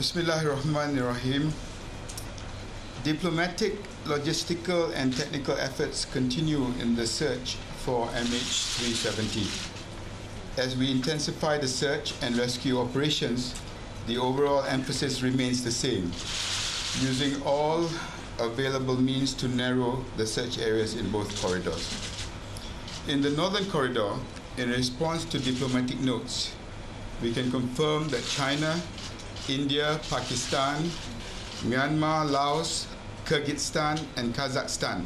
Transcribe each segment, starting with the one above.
Bismillahirrahmanirrahim. Diplomatic, logistical and technical efforts continue in the search for MH370. As we intensify the search and rescue operations, the overall emphasis remains the same, using all available means to narrow the search areas in both corridors. In the northern corridor, in response to diplomatic notes, we can confirm that China, India, Pakistan, Myanmar, Laos, Kyrgyzstan and Kazakhstan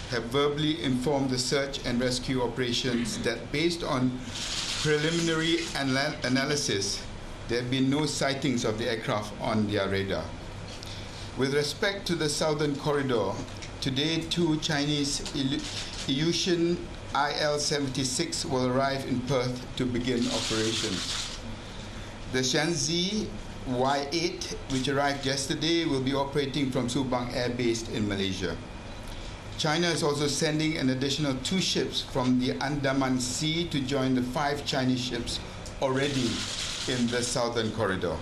have verbally informed the search and rescue operations that based on preliminary analysis, there have been no sightings of the aircraft on their radar. With respect to the southern corridor, today 2 Chinese Ilyushin IL-76 will arrive in Perth to begin operations. The Shanxi Y-8, which arrived yesterday, will be operating from Subang Air Base in Malaysia. China is also sending an additional 2 ships from the Andaman Sea to join the 5 Chinese ships already in the southern corridor.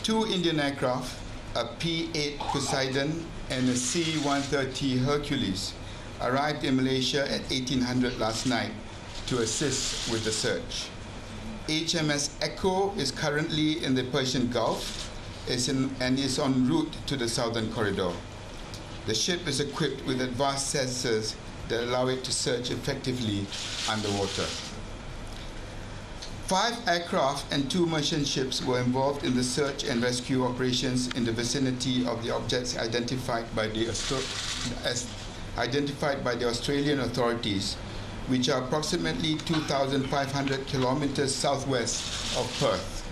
2 Indian aircraft, a P-8 Poseidon and a C-130 Hercules, arrived in Malaysia at 1800 last night to assist with the search. HMS Echo is currently in the Persian Gulf and is en route to the southern corridor. The ship is equipped with advanced sensors that allow it to search effectively underwater. 5 aircraft and 2 merchant ships were involved in the search and rescue operations in the vicinity of the objects identified by the Australian authorities, which are approximately 2,500 kilometers southwest of Perth.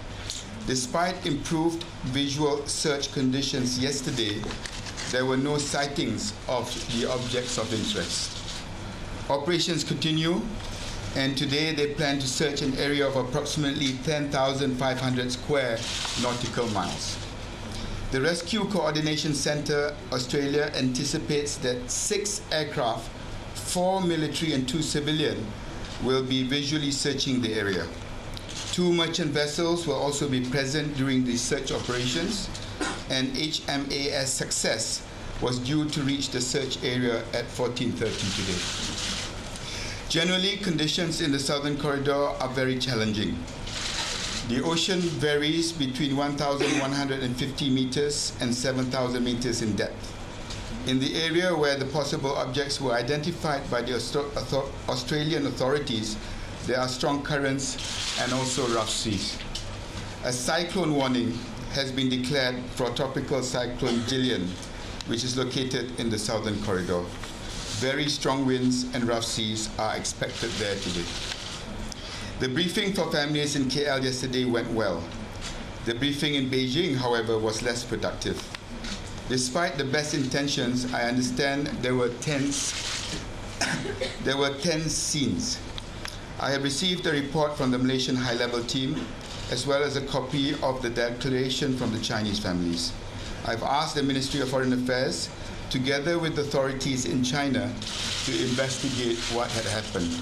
Despite improved visual search conditions yesterday, there were no sightings of the objects of interest. Operations continue, and today they plan to search an area of approximately 10,500 square nautical miles. The Rescue Coordination Centre Australia anticipates that 6 aircraft, 4 military and 2 civilian, will be visually searching the area. 2 merchant vessels will also be present during the search operations, and HMAS Success was due to reach the search area at 14:30 today. Generally, conditions in the southern corridor are very challenging. The ocean varies between 1,150 meters and 7,000 meters in depth. In the area where the possible objects were identified by the Australian authorities, there are strong currents and also rough seas. A cyclone warning has been declared for Tropical Cyclone Gillian, which is located in the southern corridor. Very strong winds and rough seas are expected there today. The briefing for families in KL yesterday went well. The briefing in Beijing, however, was less productive. Despite the best intentions, I understand there were tense scenes. I have received a report from the Malaysian high-level team, as well as a copy of the declaration from the Chinese families. I've asked the Ministry of Foreign Affairs, together with authorities in China, to investigate what had happened.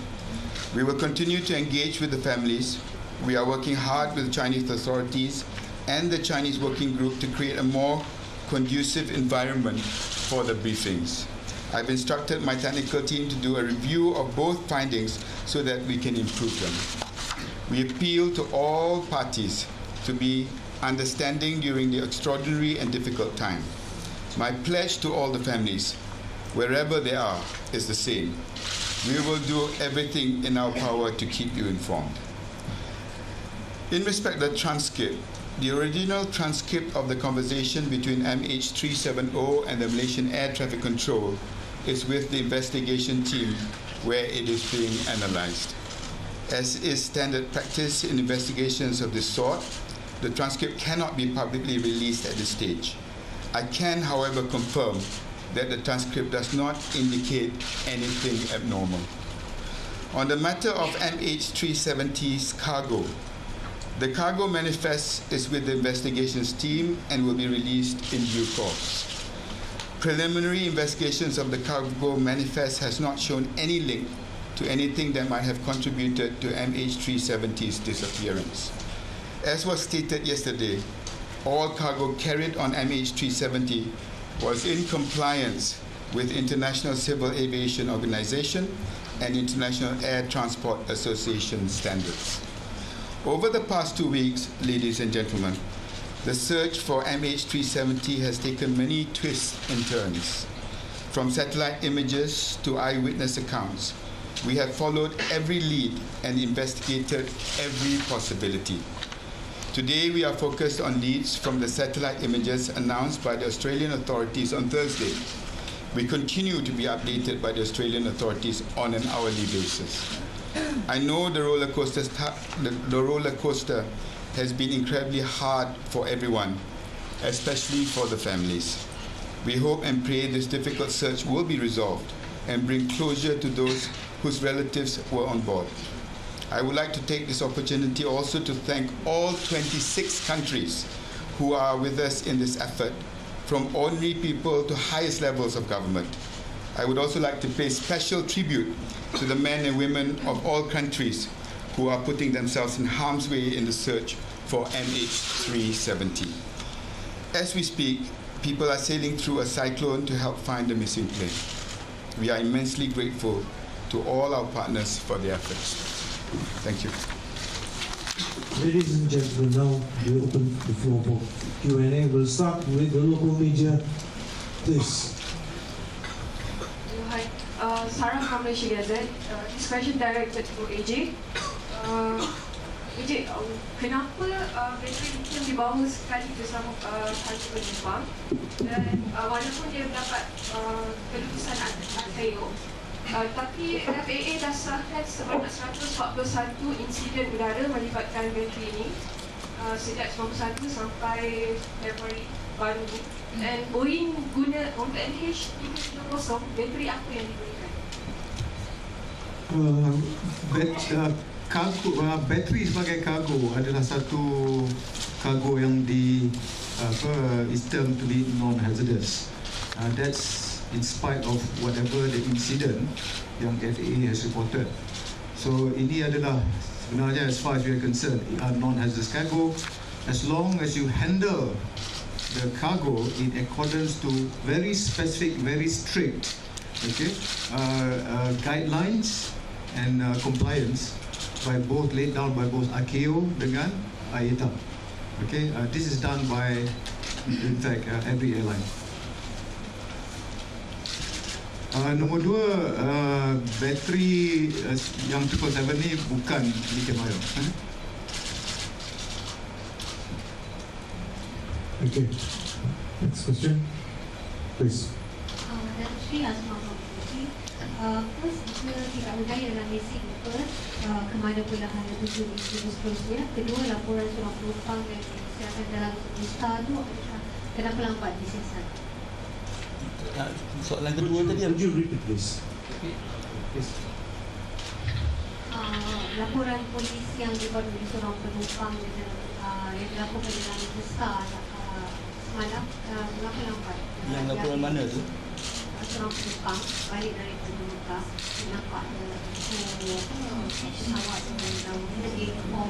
We will continue to engage with the families. We are working hard with Chinese authorities and the Chinese working group to create a more conducive environment for the briefings. I've instructed my technical team to do a review of both findings so that we can improve them. We appeal to all parties to be understanding during the extraordinary and difficult time. My pledge to all the families, wherever they are, is the same. We will do everything in our power to keep you informed. In respect to the transcript, the original transcript of the conversation between MH370 and the Malaysian Air Traffic Control is with the investigation team where it is being analyzed. As is standard practice in investigations of this sort, the transcript cannot be publicly released at this stage. I can, however, confirm that the transcript does not indicate anything abnormal. On the matter of MH370's cargo, the cargo manifest is with the investigations team and will be released in due course. Preliminary investigations of the cargo manifest has not shown any link to anything that might have contributed to MH370's disappearance. As was stated yesterday, all cargo carried on MH370 was in compliance with International Civil Aviation Organization and International Air Transport Association standards. Over the past 2 weeks, ladies and gentlemen, the search for MH370 has taken many twists and turns. From satellite images to eyewitness accounts, we have followed every lead and investigated every possibility. Today, we are focused on leads from the satellite images announced by the Australian authorities on Thursday. We continue to be updated by the Australian authorities on an hourly basis. I know the roller coaster has been incredibly hard for everyone, especially for the families. We hope and pray this difficult search will be resolved and bring closure to those whose relatives were on board. I would like to take this opportunity also to thank all 26 countries who are with us in this effort, from ordinary people to highest levels of government. I would also like to pay special tribute to the men and women of all countries who are putting themselves in harm's way in the search for MH370. As we speak, people are sailing through a cyclone to help find the missing plane. We are immensely grateful to all our partners for their efforts. Thank you. Ladies and gentlemen, now we open the floor for Q&A. We'll start with the local media. Please. Hi, Sarah from Malaysia Gazette. This question directed to AJ. AJ, kenapa bateri lithium dibawa sekali bersama satu penumpang, dan walaupun dia mendapat kelulusan ATAIO, tapi FAA dah sahkan sebanyak 141 insiden udara melibatkan bateri ini sejak 91 sampai Februari baru ni. Dan Boeing guna untuk MH370, bateri apa yang digunakan? Bateri sebagai kargo adalah satu kargo yang is termed to be non-hazardous. That's in spite of whatever the incident yang FAA has reported. So ini adalah sebenarnya, as far as we are concerned, non-hazardous cargo, as long as you handle the cargo in accordance to very specific, very strict, guidelines and compliance by both laid down by both ACAO dengan IATA. This is done by, in fact, every airline. Nombor dua, bateri yang 777 ni bukan lithium ion. Okay. Next question, please. Datuk Sri Azman Mahmudi. First, jika tidak berdaya dalam basic first, kemana pula hanya tuju dan seterusnya. Kedua, laporan seorang penumpang dan kesihatan dalam Star itu kenapa lambat disiasat? Soalan kedua tadi Would you repeat please? Laporan polis yang dibuat oleh seorang penumpang yang dilaporkan dalam Star semalam, kenapa lambat? Yang laporan mana tu? Seorang penumpang balik dari Mekah, nampak pesawat dengan dia inform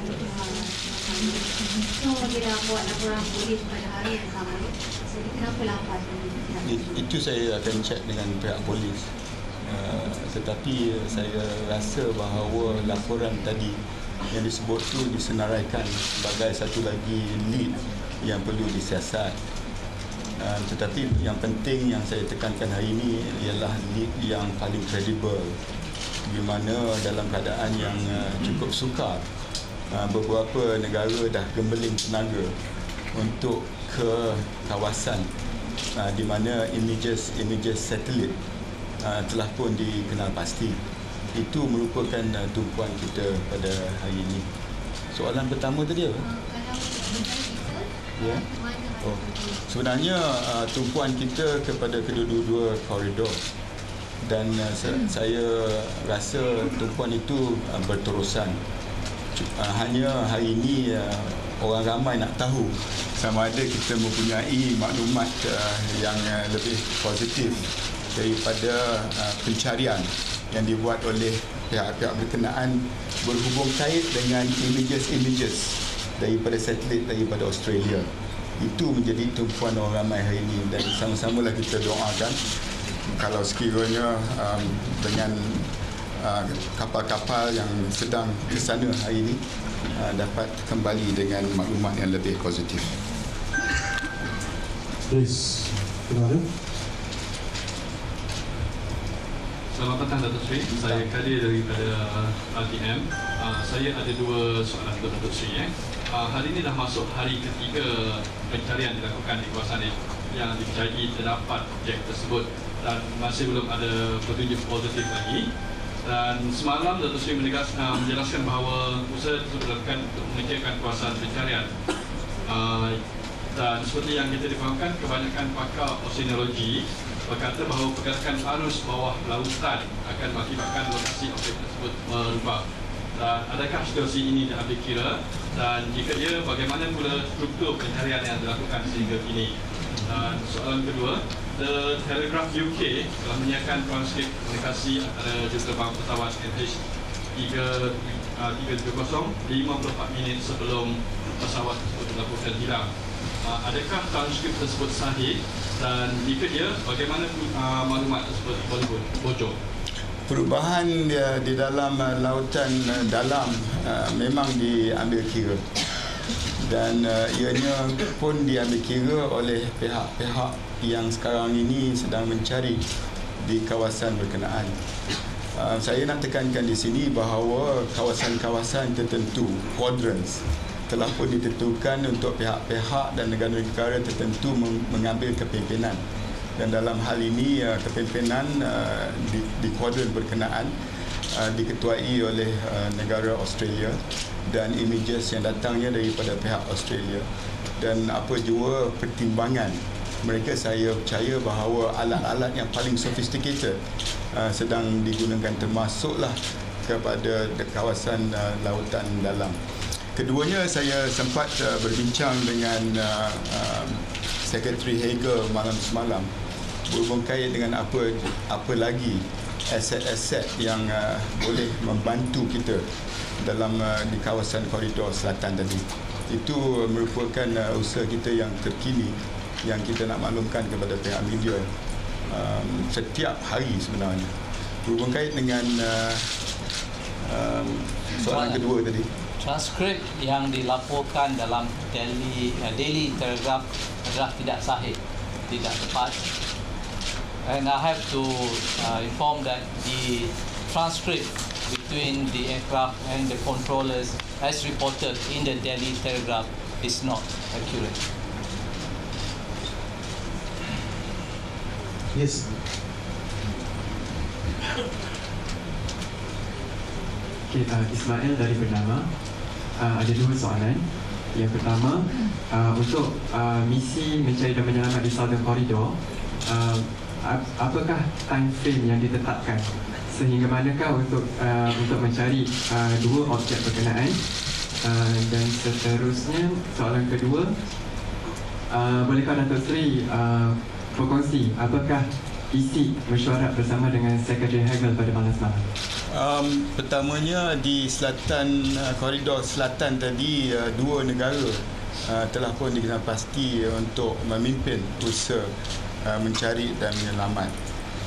so dia dah buat laporan polis pada hari yang sama. Jadi kenapa lambat? Itu saya akan cek dengan pihak polis. Tetapi saya rasa bahawa laporan tadi yang disebut tu disenaraikan sebagai satu lagi lead yang perlu disiasat. Tetapi yang penting yang saya tekankan hari ini ialah lead yang paling kredibel, di mana dalam keadaan yang cukup sukar, beberapa negara dah gembeling tenaga untuk ke kawasan di mana images satelit telah pun dikenal pasti. Itu merupakan tumpuan kita pada hari ini. Soalan pertama tadi apa? Ya. Oh. Sebenarnya tumpuan kita kepada kedua-dua koridor, dan saya rasa tumpuan itu berterusan. Hanya hari ini orang ramai nak tahu sama ada kita mempunyai maklumat yang lebih positif daripada pencarian yang dibuat oleh pihak-pihak berkenaan berhubung kait dengan images daripada satelit daripada Australia. Itu menjadi tumpuan orang ramai hari ini, dan sama-samalah kita doakan kalau sekiranya dengan kapal-kapal yang sedang ke sana hari ini dapat kembali dengan maklumat yang lebih positif. Please, Kenapa? Selamat petang Datuk Seri, saya Kadir daripada RTM. Saya ada dua soalan untuk Datuk Seri. Hari ini dah masuk hari ketiga pencarian dilakukan di kawasan yang dicari terdapat objek tersebut dan masih belum ada petunjuk positif lagi. Dan semalam Datuk Seri menjelaskan bahawa usaha tersebut dilakukan untuk mengecekkan kawasan pencarian. Dan seperti yang kita difahamkan, kebanyakan pakar oceanologi berkata bahawa pergerakan arus bawah lautan akan mengakibatkan lokasi objek tersebut merubah. Dan adakah situasi ini diambil kira, dan jika ya, bagaimana pula struktur pencarian yang dilakukan sehingga kini? Dan soalan kedua, The Telegraph UK telah menyiapkan transkrip komunikasi antara juruterbang pesawat NH330 54 minit sebelum pesawat tersebut dilaporkan hilang. Adakah transkrip tersebut sahih, dan jika ya, bagaimana maklumat tersebut boleh bocor? Perubahan di dalam lautan dalam memang diambil kira, dan ianya pun diambil kira oleh pihak-pihak yang sekarang ini sedang mencari di kawasan berkenaan. Saya nak tekankan di sini bahawa kawasan-kawasan tertentu, quadrants, telah pun ditentukan untuk pihak-pihak dan negara-negara tertentu mengambil kepimpinan. Dan dalam hal ini kepimpinan di kuadran berkenaan diketuai oleh negara Australia, dan images yang datangnya daripada pihak Australia. Dan apa jua pertimbangan mereka, saya percaya bahawa alat-alat yang paling sophisticated sedang digunakan, termasuklah kepada kawasan lautan dalam. Keduanya, saya sempat berbincang dengan Sekretari Hagel malam semalam berhubung kait dengan apa lagi aset-aset yang boleh membantu kita dalam di kawasan koridor selatan tadi. Itu merupakan usaha kita yang terkini yang kita nak maklumkan kepada pihak media setiap hari sebenarnya. Berhubung kait dengan soalan kedua tadi. Transkrip yang dilaporkan dalam Daily Telegraph adalah tidak sahih, tidak tepat. And I have to inform that the transcript between the aircraft and the controllers, as reported in the Daily Telegraph, is not accurate. Yes. Okay, Ismail dari Bernama. Ada dua soalan. Yang pertama, untuk misi mencari dan menyelamat di Southern Corridor, apakah time frame yang ditetapkan sehingga manakah untuk mencari dua objek berkenaan? Dan seterusnya, soalan kedua, bolehkah Datuk Seri berkongsi apakah isi mesyuarat bersama dengan Sekretari Hagel pada malam semalam? Pertamanya, di selatan koridor selatan tadi, dua negara telah pun dikenal pasti untuk memimpin usaha mencari dan menyelamat,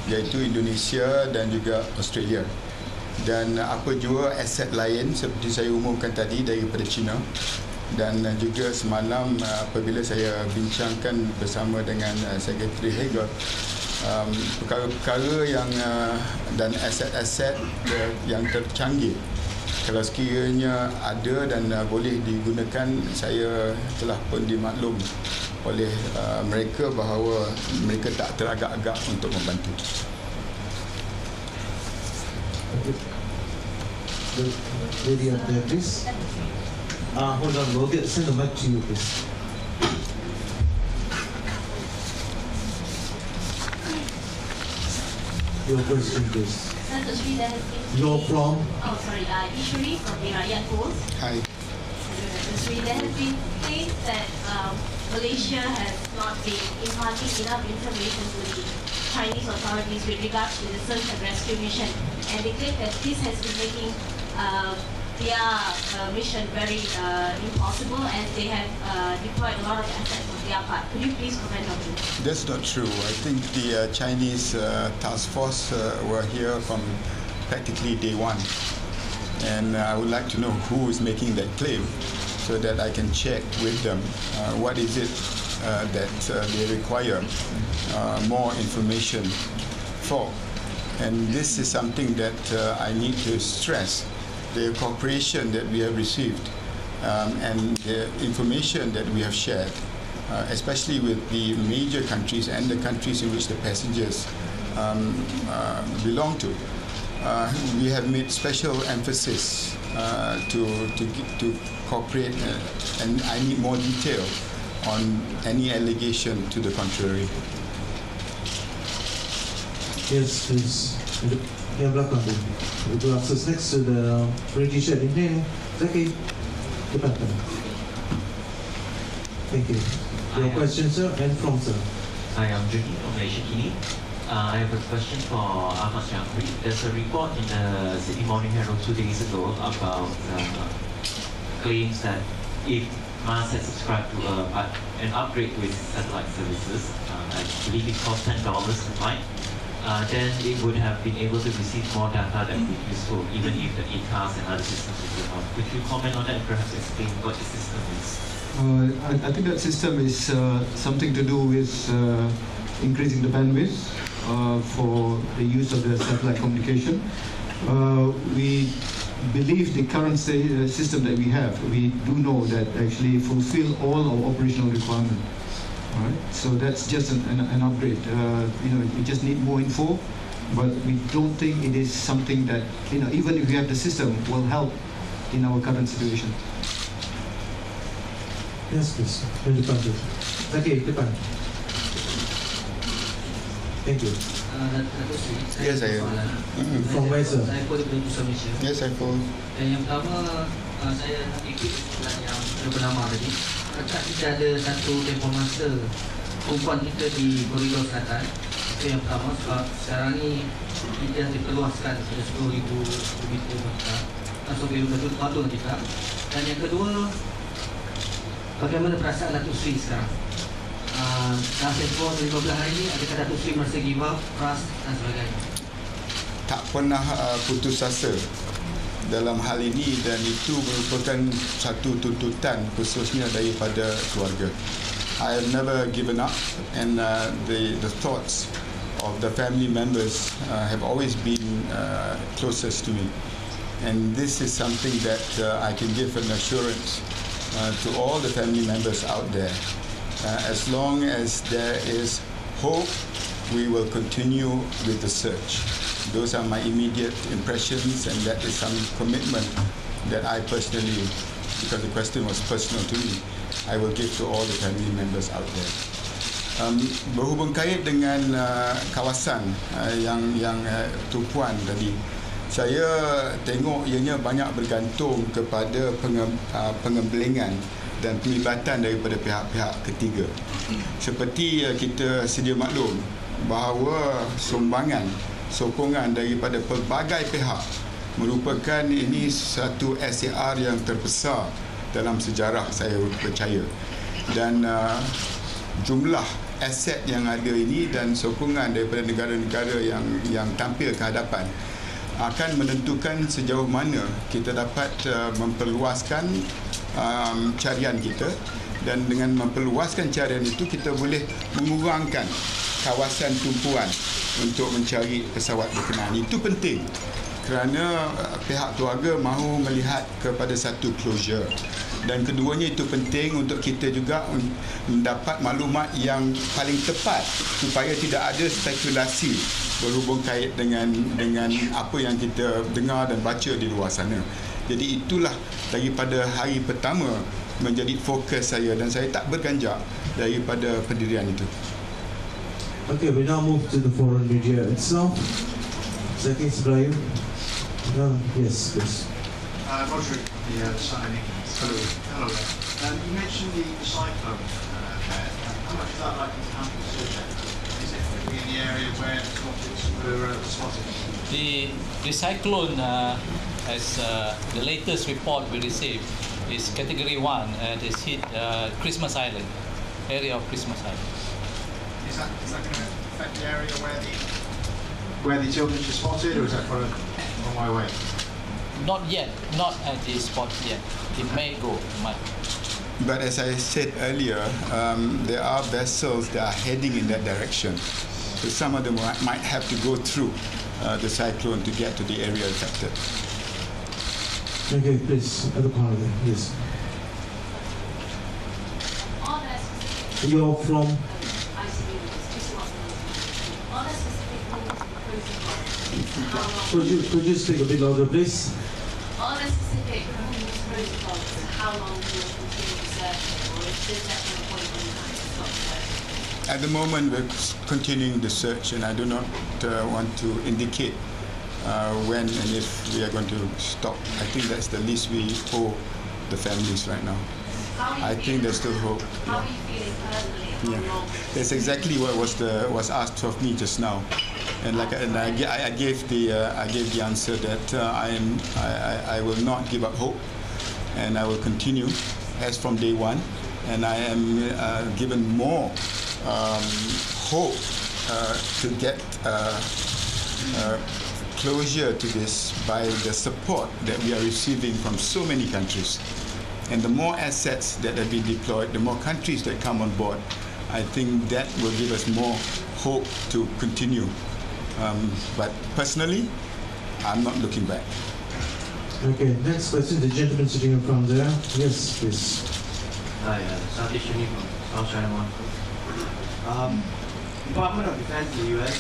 iaitu Indonesia dan juga Australia. Dan apa jua aset lain seperti saya umumkan tadi daripada China. Dan juga semalam apabila saya bincangkan bersama dengan Sekretari Hagel, perkara-perkara yang dan aset-aset yang tercanggih, kalau sekiranya ada dan boleh digunakan, saya telah pun dimaklum oleh mereka bahawa mereka tak teragak-agak untuk membantu. Lady up there, please. Hold on, we'll send the mic to you, please. Your question, please. You're from? Oh, sorry. Ishuri from the Rakyat Post. Hi. There has been claims that Malaysia has not been imparting enough information to the Chinese authorities with regards to the search and rescue mission, and they claim that this has been making their mission very impossible, and they have deployed a lot of assets on their part. Could you please comment on this? That's not true. I think the Chinese task force were here from practically day one. And I would like to know who is making that claim so that I can check with them what is it that they require more information for. And this is something that I need to stress. The cooperation that we have received and the information that we have shared, especially with the major countries and the countries in which the passengers belong to. We have made special emphasis to cooperate, and I need more detail on any allegation to the contrary. Yes, please. Yang belakang tu. Itu access next to the British shirt. Ini Zaki. Depan. Thank you. Your question, sir, and from sir. Hi, I'm Jackie from Malaysia Kini. I have a question for Ahmad Syafri. There's a report in the Sydney Morning Herald 2 days ago about claims that if MAS had subscribed to an upgrade to its satellite services, I believe it cost $10 per flight, then it would have been able to receive more data that would be useful, even if the ECAS and other systems would go on. Could you comment on that and perhaps explain what the system is? I think that system is something to do with increasing the bandwidth for the use of the satellite communication. We believe the current system that we have, we do know that actually fulfill all our operational requirements. Right? So that's just an upgrade. We just need more info, but we don't think it is something that, even if we have the system, will help in our current situation. Yes, please. Okay, depan. Thank you. Yes, I am. From where, sir? Saya pun dari Pusat Malaysia. Yes, I follow. Yang pertama, saya nak ikut yang bernama tadi. Kakak kita ada satu tempoh masa kumpulan kita di koridor selatan. Itu yang pertama, sebab sekarang ni kita diperluaskan ke 10,000 kubik meter atau kilometer batu kita. Dan yang kedua, bagaimana perasaan Datuk Seri sekarang? Dalam tempoh 15 hari ini, adakah Datuk Seri merasa give up, trust dan sebagainya? Tak pernah putus asa dalam hal ini, dan itu merupakan satu tuntutan khususnya daripada keluarga. I have never given up, and the thoughts of the family members have always been closest to me, and this is something that I can give an assurance to all the family members out there. As long as there is hope, we will continue with the search. Those are my immediate impressions, and that is some commitment that I personally, because the question was personal to me, I will give to all the family members out there. Berhubung kait dengan kawasan yang tumpuan tadi, saya tengok ianya banyak bergantung kepada pengembelingan dan pelibatan daripada pihak-pihak ketiga. Seperti kita sedia maklum bahawa sokongan daripada pelbagai pihak merupakan ini satu SAR yang terbesar dalam sejarah, saya percaya. Dan jumlah aset yang ada ini dan sokongan daripada negara-negara yang tampil ke hadapan akan menentukan sejauh mana kita dapat memperluaskan carian kita, dan dengan memperluaskan carian itu kita boleh mengurangkan kawasan tumpuan untuk mencari pesawat berkenaan. Itu penting kerana pihak keluarga mahu melihat kepada satu closure, dan keduanya itu penting untuk kita juga mendapat maklumat yang paling tepat supaya tidak ada spekulasi berhubung kait dengan apa yang kita dengar dan baca di luar sana. Jadi itulah daripada hari pertama menjadi fokus saya, dan saya tak berganjak daripada pendirian itu. Okay, we now move to the foreign media itself. Zaki Ibrahim. Yes, please. Roderick, the signing. Hello. You mentioned the cyclone there. How much is that likely to happen soon? Is it going to be in the area where the conflicts were spotted? The cyclone as the latest report we received is Category 1 and it's hit Christmas Island, area of Christmas Island. Is that going to affect the area where the children were spotted, or is that for a long way away? Not yet, not at the spot yet. It may go, it might. But as I said earlier, there are vessels that are heading in that direction. So some of them might have to go through the cyclone to get to the area affected. Okay, please, other part of it, yes. You're from? Could you speak a bit louder, please? All the specific protocols, how long will you continue searching, or is this at some point in time to stop searching? At the moment, we're continuing the search, and I do not want to indicate when and if we are going to stop. I think that's the least we owe the families right now. I think there's still hope. How are you feeling personally? Yeah, that's exactly what was asked of me just now, and I gave the answer that I will not give up hope, and I will continue as from day one, and I am given more hope to get closure to this by the support that we are receiving from so many countries. And the more assets that have been deployed, the more countries that come on board, I think that will give us more hope to continue. But personally, I'm not looking back. Okay, next question, the gentleman sitting in front there. Yes, please. Hi, Satish Shuni from South China Morning. Department of Defense in the US,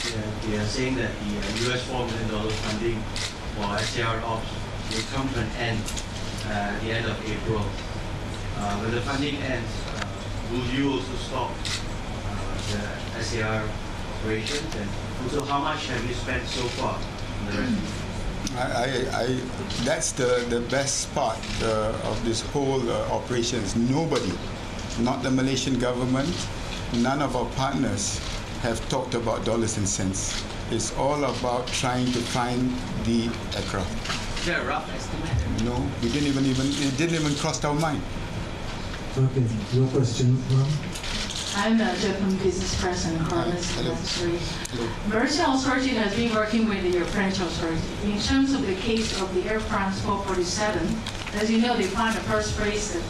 they are saying that the US $4 million funding for SAR ops will come to an end at the end of April. When the funding ends, will you also stop the SAR operations? And also, how much have you spent so far on the rescue? That's the best part of this whole operations. Nobody, not the Malaysian government, none of our partners have talked about dollars and cents. It's all about trying to find the aircraft. Is there a rough estimate? No, it didn't even cross our mind. Okay, your question, ma'am. I'm a Japan business person, Carlos Matsuri. Malaysian authority has been working with the French authority. In terms of the case of the Air France 447, as you know, they found the first place that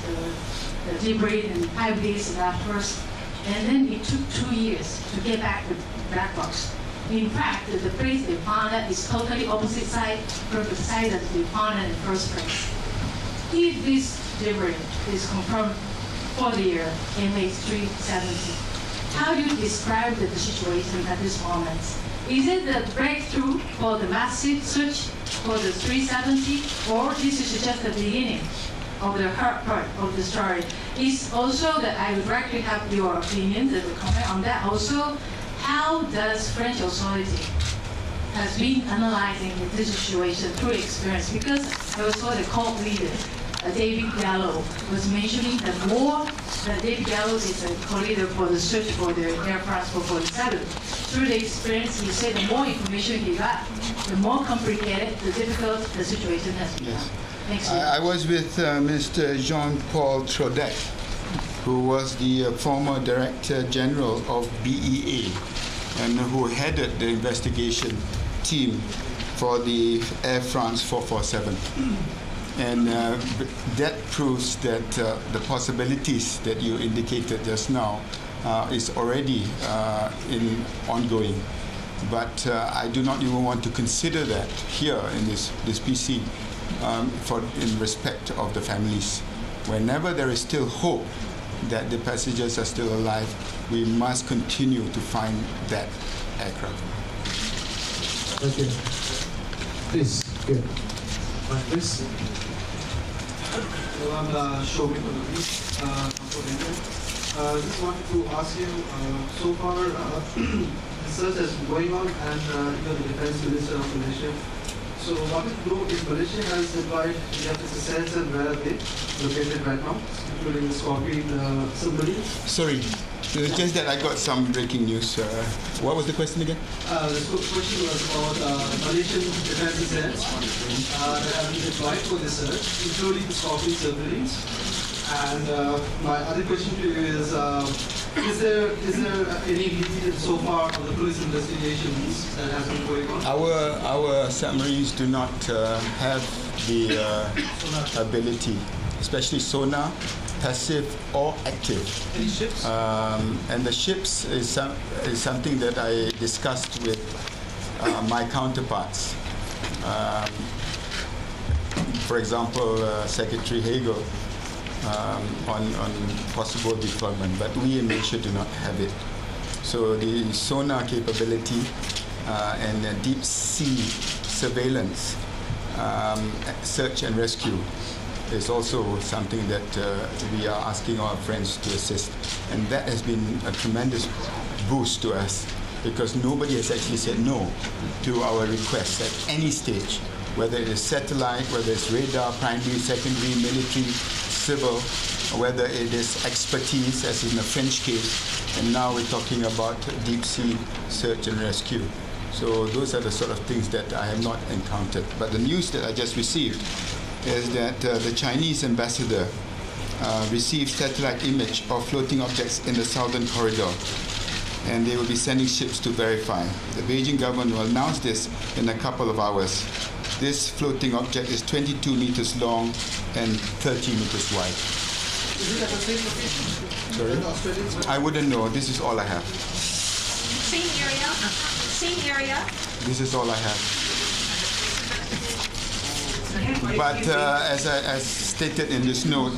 the debris in 5 days afterwards, and then it took 2 years to get back the black box. In fact, the place they found it is totally opposite side from the side that they found it in the first place. If this debris is confirmed for the year MH370, how do you describe the situation at this moment? Is it the breakthrough for the massive search for the 370, or this is just the beginning of the hard part of the story? Is also that I would like to have your opinion, the comment on that. Also, how does French authority has been analyzing this situation through experience? Because also the cult leader, David Gallo, was mentioning that more that David Gallo is a co-leader for the search for the Air France 447. Through the experience, he said the more information he got, the more complicated, the difficult the situation has become. Yes. Thanks. I was with Mr. Jean-Paul Traudet, who was the former Director General of BEA and who headed the investigation team for the Air France 447. And that proves that the possibilities that you indicated just now is already ongoing. But I do not even want to consider that here in this PC in respect of the families. Whenever there is still hope that the passengers are still alive, we must continue to find that aircraft. Okay. Please, good. Please. Hello, I'm Shobit Padavi, just wanted to ask you, so far research has been going on and you're the Defense Minister of Malaysia. So what is to know if Malaysia has deployed FSSS and where are they located right now, including the Scorpion submarine? Sorry, So it's just that I got some breaking news. What was the question again? The question was about Malaysian defense assets that have been deployed for this search, including Scorpion submarines. And my other question to you is there any lead so far of the police investigations that has been going on? Our submarines do not have the ability, especially sonar, passive or active. Any ships? And the ships is something that I discussed with my counterparts. For example, Secretary Hagel on possible deployment, but we in Malaysia do not have it. So the sonar capability and deep sea surveillance, search and rescue is also something that we are asking our friends to assist. And that has been a tremendous boost to us because nobody has actually said no to our requests at any stage, whether it is satellite, whether it's radar, primary, secondary, military, civil, whether it is expertise, as in the French case, and now we're talking about deep sea search and rescue. So those are the sort of things that I have not encountered. But the news that I just received is that the Chinese ambassador received satellite image of floating objects in the southern corridor, and they will be sending ships to verify. The Beijing government will announce this in a couple of hours. This floating object is 22 meters long and 30 meters wide. Is it at the same location? Sorry? I wouldn't know. This is all I have. Same area? Same area? This is all I have. But as stated in this note,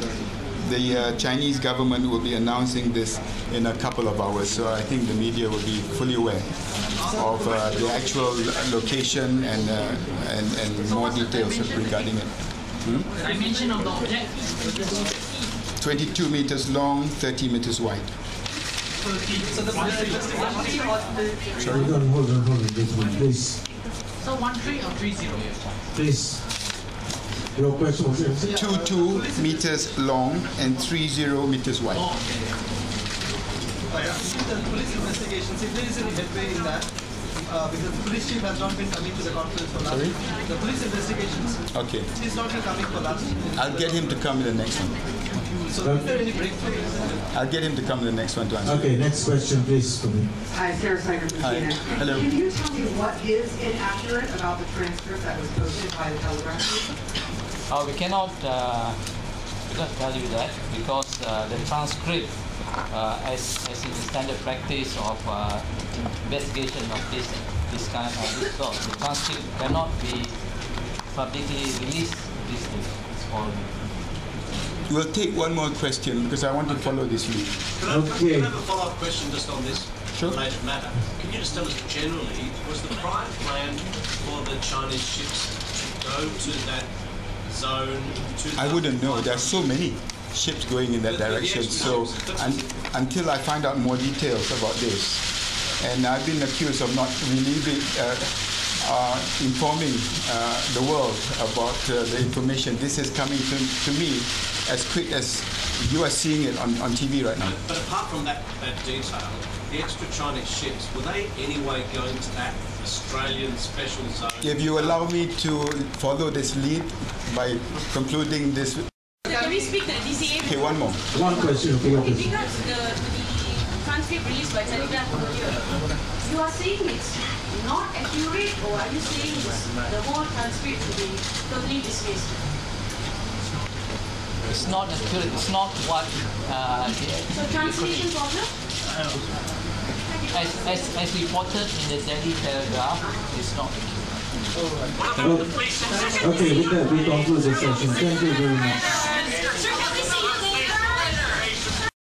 the Chinese government will be announcing this in a couple of hours. So I think the media will be fully aware of the actual location and more details regarding it. Dimension of the object? 22 meters long, 30 meters wide. So the 1-3 or Sorry? Hold on, please. So 1-3 or 3-0? Please. Your question was 22 meters long and 30 meters wide. The police investigations, if there is any headway in that, because the police chief has not been coming to the conference for last Sorry? week. The police investigations, Okay. he's not been coming for last week. I'll get him to come in the next one. So is there any breakthrough? I'll get him to come in the next one to answer. Okay, next question, please. Hi, Sarah Snyder from Hi. CNN. Hello. Can you tell me what is inaccurate about the transcript that was posted by the Telegraph? We cannot tell you that because the transcript, as in the standard practice of investigation of this kind of this sort, the transcript cannot be publicly released these days. We'll take one more question because I want to follow this lead. Can I have a follow-up question just on this Sure. related matter? Can you just tell us generally, was the prior plan for the Chinese ships to go to that zone? I wouldn't know. There are so many ships going in that direction. So until I find out more details about this, and I've been accused of not informing the world about the information. This is coming to me as quick as you are seeing it on TV right now. But apart from that detail, the extra Chinese ships, were they anyway going to that Australian special zone? If you allow me to follow this lead by concluding this. Can we speak to the DCA? Okay, one more. One question, okay, In regards to the transcript released by Telegraph earlier, you are saying it's not accurate, or are you saying the whole transcript will be totally dismissed? It's not accurate. It's not what. So translation problem? As reported in the Delhi Telegraph, it's not accurate. Okay, with that, we conclude the session. Thank you very much.